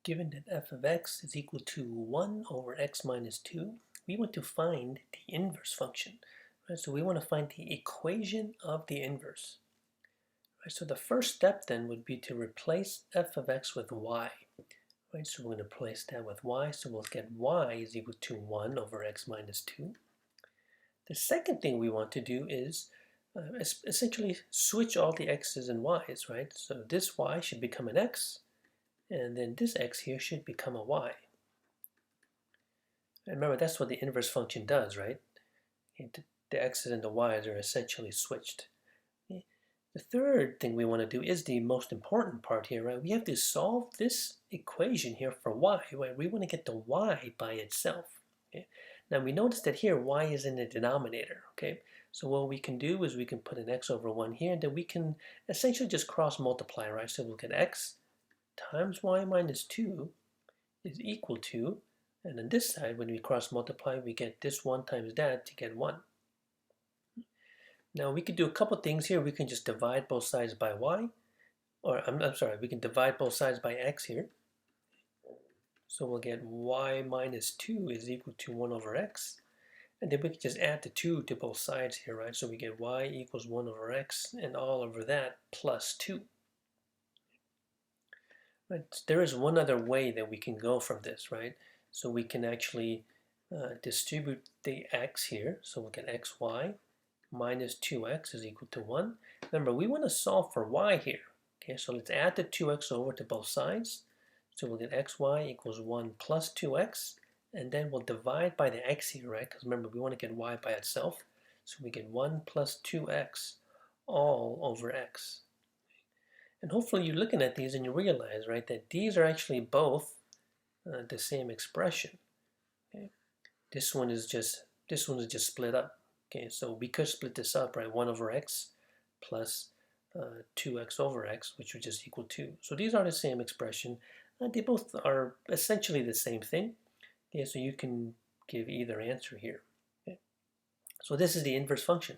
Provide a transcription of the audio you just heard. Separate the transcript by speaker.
Speaker 1: Given that f of x is equal to 1 over x minus 2, we want to find the inverse function. Right? So we want to find the equation of the inverse. Right? So the first step then would be to replace f of x with y. Right? So we're going to replace that with y, so we'll get y is equal to 1 over x minus 2. The second thing we want to do is essentially switch all the x's and y's, right? So this y should become an x, and then this x here should become a y. And remember, that's what the inverse function does, right? The x's and the y's are essentially switched. The third thing we want to do is the most important part here, right? We have to solve this equation here for y, right? We want to get the y by itself. Okay? Now we notice that here y is in the denominator, okay? So what we can do is we can put an x over 1 here, and then we can essentially just cross multiply, right? So we'll get x times y minus 2 is equal to, and on this side, when we cross multiply, we get this 1 times that to get 1. Now we could do a couple things here. We can just divide both sides by y, or I'm sorry, we can divide both sides by x here. So we'll get y minus 2 is equal to 1 over x. And then we can just add the 2 to both sides here, right? So we get y equals 1 over x, and all over that plus 2. Right? There is one other way that we can go from this, right? So we can actually distribute the x here. So we'll get xy minus 2x is equal to 1. Remember, we want to solve for y here. Okay, so let's add the 2x over to both sides. So we'll get xy equals 1 plus 2x. And then we'll divide by the x here, right? Because remember, we want to get y by itself. So we get 1 plus 2x all over x. And hopefully you're looking at these and you realize, right, that these are actually both the same expression. Okay? This one is just split up. Okay, so we could split this up, right? 1 over x plus 2x over x, which would just equal 2. So these are the same expression. They both are essentially the same thing. Okay, so you can give either answer here. Okay? So this is the inverse function.